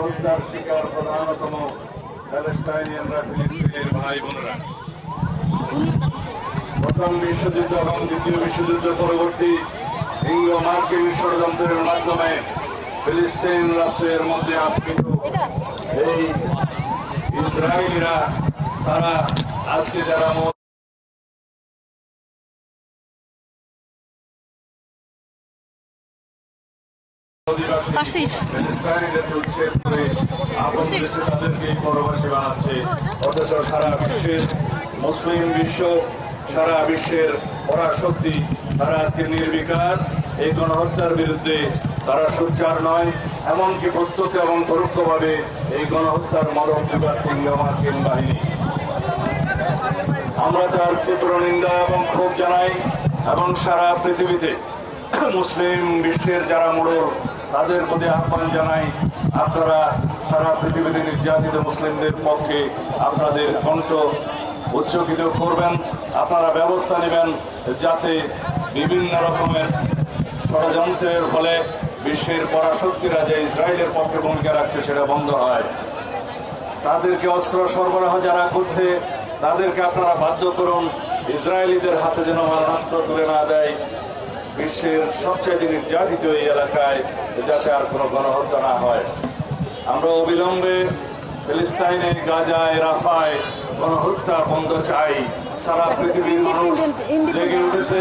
হত্যার শিকার প্রধানতম প্যালেস্টাইনিয়ানরা, ফিলিস্তিনের ভাই বোনেরা। প্রথম বিশ্বযুদ্ধ এবং দ্বিতীয় বিশ্বযুদ্ধ পরবর্তী ইংলো মার্কিন ষড়যন্ত্রের মাধ্যমে ফিলিস্তিন রাষ্ট্রের মধ্যে আশ্রিত এই ইসরায়েলিরা, তারা আজকে যারা তাদেরকে পরবাসী বানাচ্ছে, অথচ সারা বিশ্বের মুসলিম বিশ্ব, সারা বিশ্বের পরাশক্তি তারা আজকে নির্বিকার এই গণহত্যার বিরুদ্ধে। তারা সোচ্চার নয়, এমনকি প্রত্যক্ষ এবং পরোক্ষভাবে এই গণহত্যার মদত যোগাচ্ছে ইংলো মার্কিন বাহিনী। আমরা তার তীব্র নিন্দা এবং ক্ষোভ জানাই এবং সারা পৃথিবীতে মুসলিম বিশ্বের যারা মোড়ল তাদের প্রতি আহ্বান জানাই, আপনারা সারা পৃথিবীতে নির্যাতিত মুসলিমদের পক্ষে আপনাদের কণ্ঠ উচ্চকিত করবেন। আপনারা ব্যবস্থা নেবেন যাতে বিভিন্ন রকমের ষড়যন্ত্রের ফলে বিশ্বের পরাশক্তিরা যে ইসরায়েলের পক্ষে ভূমিকা রাখছে সেটা বন্ধ হয়। তাদেরকে অস্ত্র সরবরাহ যারা করছে তাদেরকে আপনারা বাধ্য করুন ইসরায়েলিদের হাতে যেন মারণাস্ত্র তুলে না দেয়। বিশ্বের সবচেয়ে নির্যাতিত এই এলাকায় যাতে আর কোনো গণহত্যা না হয়। আমরা অবিলম্বে ফিলিস্তিনে, গাজায়, রাফায় গণহত্যা বন্ধ চাই। সারা পৃথিবীর মানুষ জেগে উঠেছে।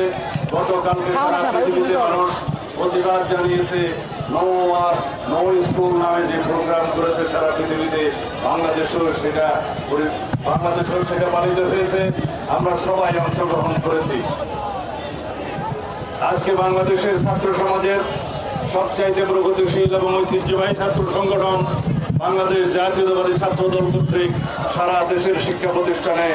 গতকালকে সারা পৃথিবীতে মানুষ প্রতিবাদ জানিয়েছে। নো ওয়ার নো স্কুল নামে যে প্রোগ্রাম করেছে সারা পৃথিবীতে, বাংলাদেশেও সেটা পালিত হয়েছে। আমরা সবাই অংশগ্রহণ করেছি। আজকে বাংলাদেশের ছাত্র সমাজের সবচাইতে প্রগতিশীল এবং ঐতিহ্যবাহী ছাত্র সংগঠন বাংলাদেশ জাতীয়তাবাদী ছাত্র দল কর্তৃক সারা দেশের শিক্ষা প্রতিষ্ঠানে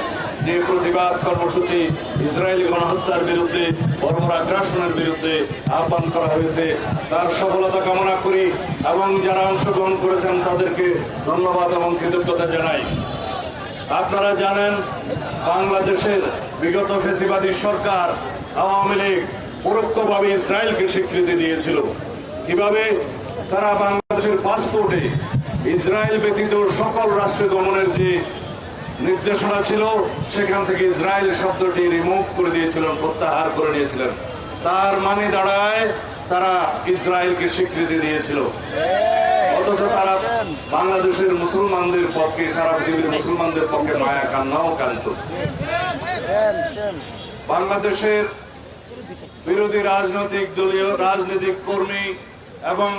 যে প্রতিবাদ কর্মসূচি ইসরায়েলি গণহত্যার বিরুদ্ধে, বর্বর আগ্রাসনের বিরুদ্ধে আহ্বান করা হয়েছে, তার সফলতা কামনা করি এবং যারা অংশগ্রহণ করেছেন তাদেরকে ধন্যবাদ এবং কৃতজ্ঞতা জানাই। আপনারা জানেন, বাংলাদেশের বিগত ফ্যাসিবাদী সরকার আওয়ামী লীগ পরোক্ষভাবে ইসরায়েলকে স্বীকৃতি দিয়েছিল। কিভাবে? তারা বাংলাদেশের পাসপোর্টে ইসরায়েল ব্যতীত সকল রাষ্ট্র গমনের যে নির্দেশনা ছিল সেখান থেকে ইসরায়েল শব্দটি রিমুভ করে দিয়েছিলেন, প্রত্যাহার করে নিয়েছিলেন। তার মানে দাঁড়ায় তারা ইসরায়েলকে স্বীকৃতি দিয়েছিল, অথচ তারা বাংলাদেশের মুসলমানদের পক্ষে, সারা পৃথিবীর মুসলমানদের পক্ষে মায়া কান্নাও কান্ত। বাংলাদেশের বিরোধী রাজনৈতিক কর্মী এবং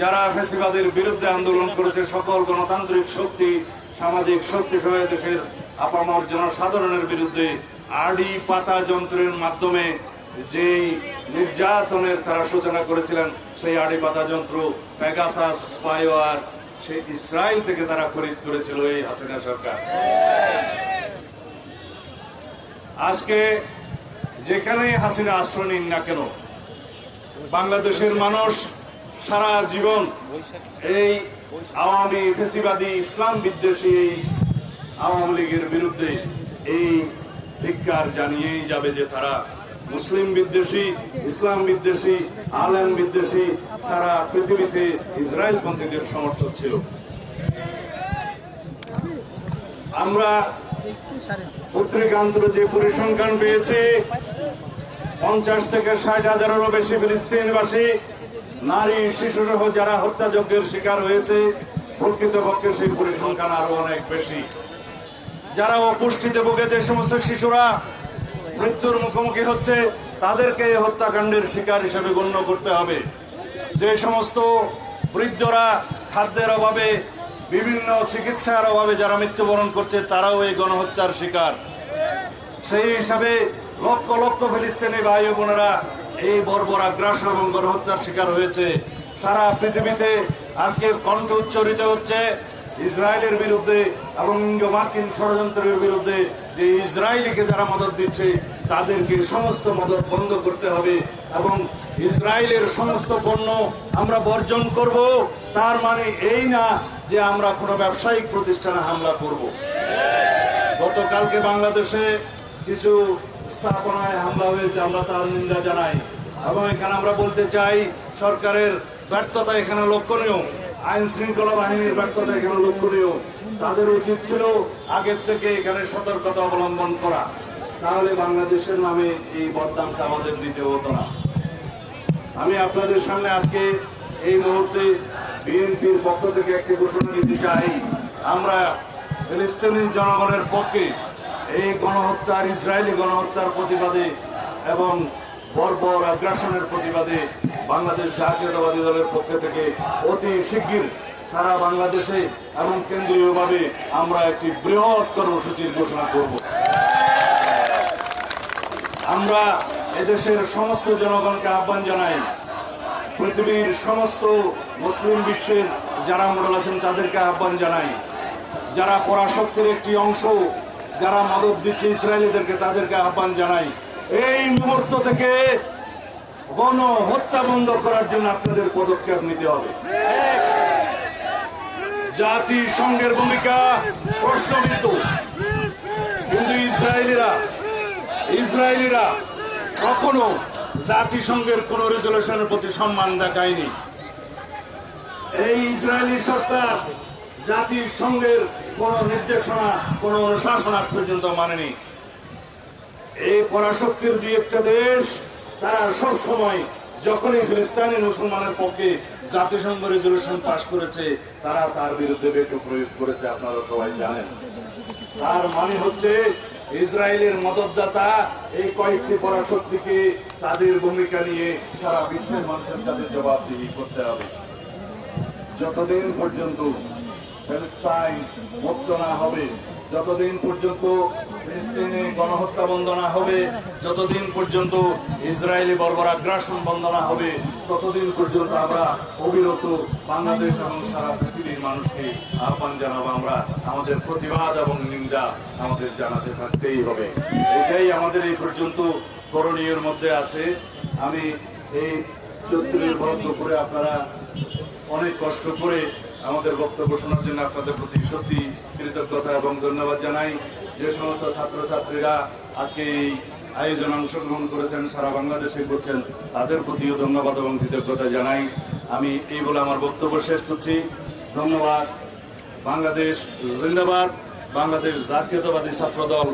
যারা ফ্যাসিবাদের বিরুদ্ধে আন্দোলন করেছে সকল গণতান্ত্রিক শক্তি, সামাজিক শক্তি সহ দেশের আপামর জনসাধারণের বিরুদ্ধে আড়ি পাতা যন্ত্রের মাধ্যমে যেই নির্যাতনের তারা সূচনা করেছিলেন, সেই আড়ি পাতা যন্ত্র পেগাসাস স্পাইওয়ার সেই ইসরায়েল থেকে তারা খরিদ করেছিল এই হাসিনা সরকার। আজকে যেখানে হাসিনা আশ্রয় নিন না কেন, বাংলাদেশের মানুষ সারা জীবন এই আওয়ামী ফ্যাসিবাদী ইসলাম বিদ্বেষী এই আওয়ামী লীগের বিরুদ্ধে এই ধিক্কার জানিয়েই যাবে যে তারা মুসলিম বিদ্বেষী, ইসলাম বিদ্বেষী, আলেম বিদ্বেষী, সারা পৃথিবীতে ইসরায়েল পন্থীদের সমর্থক ছিল। আমরা পত্রিকান্তরে যে পরিসংখ্যান পেয়েছি, 50 থেকে 60,000-এরও বেশি ফিলিস্তিনবাসী নারী, শিশু সহ যারা হত্যাযজ্ঞের শিকার হয়েছে, প্রকৃতপক্ষে সেই পরিসংখ্যান আরো অনেক বেশি। যারা অপুষ্টিতে ভুগে যে সমস্ত শিশুরা মৃত্যুর মুখোমুখি হচ্ছে, তাদেরকে হত্যাকাণ্ডের শিকার হিসেবে গণ্য করতে হবে। যে সমস্ত বৃদ্ধরা খাদ্যের অভাবে, বিভিন্ন চিকিৎসার অভাবে যারা মৃত্যুবরণ করছে, তারাও এই গণহত্যার শিকার। সেই হিসাবে লক্ষ লক্ষ ফিলিস্তিনি ভাই ও বোনেরা এই বর্বর আগ্রাসন এবং গণহত্যার শিকার হয়েছে। সারা পৃথিবীতে আজকে কণ্ঠ উচ্চারিত হচ্ছে ইসরায়েলের বিরুদ্ধে এবং ইঙ্গো মার্কিন ষড়যন্ত্রের বিরুদ্ধে, যে ইসরায়েলিকে যারা মদত দিচ্ছে তাদেরকে সমস্ত মদত বন্ধ করতে হবে এবং ইসরায়েলের সমস্ত পণ্য আমরা বর্জন করব। তার মানে এই না যে আমরা কোনো ব্যবসায়িক প্রতিষ্ঠানে হামলা করব। গতকালকে বাংলাদেশে কিছু স্থাপনায় হামলা হয়েছে, আমরা তার নিন্দা জানাই এবং এখানে আমরা বলতে চাই সরকারের ব্যর্থতা এখানে লক্ষণীয়। আইন শৃঙ্খলা বাহিনীর ব্যর্থতা এখানে লক্ষণীয়। তাদের উচিত ছিল আগের থেকে এখানে সতর্কতা অবলম্বন করা, তাহলে বাংলাদেশের নামে এই বদনামটা আমাদের দিতে হতো না। আমি আপনাদের সামনে আজকে এই মুহূর্তে বিএনপির পক্ষ থেকে একটি ঘোষণা দিতে চাই। আমরা ফিলিস্তিনি জনগণের পক্ষে এই গণহত্যার, ইসরায়েলি গণহত্যার প্রতিবাদে এবং বর্বর আগ্রাসনের প্রতিবাদে বাংলাদেশ জাতীয়তাবাদী দলের পক্ষ থেকে অতি শিগগির সারা বাংলাদেশে এবং কেন্দ্রীয়ভাবে আমরা একটি বৃহৎ কর্মসূচির ঘোষণা করব। আমরা এদেশের সমস্ত জনগণকে আহ্বান জানাই, পৃথিবীর সমস্ত মুসলিম বিশ্বের যারা মোড়ল আছেন তাদেরকে আহ্বান জানাই, যারা পরাশক্তির একটি অংশ, যারা মদত দিচ্ছে ইসরায়েলিদেরকে, তাদেরকে আহ্বান জানাই, এই মুহূর্ত থেকে গণহত্যা বন্ধ করার জন্য আপনাদের পদক্ষেপ নিতে হবে। জাতিসংঘের ভূমিকা প্রশ্নবিদ্ধ, কিন্তু ইসরায়েলিরা কখনো জাতিসংঘের কোন রেজলিউশনের প্রতি সম্মান দেখায়নি। এই ইসরায়েলি সরকার জাতিসংঘের কোন নির্দেশনা, কোন অনুশাসন আজ পর্যন্ত মানেনি। এই পরাশক্তির দুই একটা দেশ তারা সব সময় যখনই ফিলিস্তিনি মুসলমানের পক্ষে জাতিসংঘ রেজলিউশন পাশ করেছে, তারা তার বিরুদ্ধে ভেটো প্রয়োগ করেছে। আপনারা সবাই জানেন। তার মানে হচ্ছে ইসরায়েলের মদতদাতা এই কয়েকটি পরাশক্তিকে তাদের ভূমিকা নিয়ে সারা বিশ্বের মানুষের কাছে জবাবদিহি করতে হবে। যতদিন পর্যন্ত প্যালেস্টাইন মুক্ত না হবে, যতদিন পর্যন্ত ফিলিস্তিনে গণহত্যা বন্ধ না হবে, যতদিন পর্যন্ত ইসরায়েলি বর্বর আগ্রাসন বন্ধ না হবে, ততদিন পর্যন্ত আমরা অবিরত বাংলাদেশ এবং সারা পৃথিবীর মানুষকে আহ্বান জানাবো। আমরা আমাদের প্রতিবাদ এবং নিন্দা আমাদের জানাতে থাকতেই হবে। এটাই আমাদের এই পর্যন্ত করণীয়ের মধ্যে আছে। আমি এই চত্বরের বরাদ্দ করে আপনারা অনেক কষ্ট করে আমাদের বক্তব্য শোনার জন্য আপনাদের প্রতি সত্যি কৃতজ্ঞতা এবং ধন্যবাদ জানাই। যে সমস্ত ছাত্রছাত্রীরা আজকে এই আয়োজনে অংশগ্রহণ করেছেন, সারা বাংলাদেশে করছেন, তাদের প্রতিও ধন্যবাদ এবং কৃতজ্ঞতা জানাই। আমি এই বলে আমার বক্তব্য শেষ করছি। ধন্যবাদ। বাংলাদেশ জিন্দাবাদ। বাংলাদেশ জাতীয়তাবাদী ছাত্র দল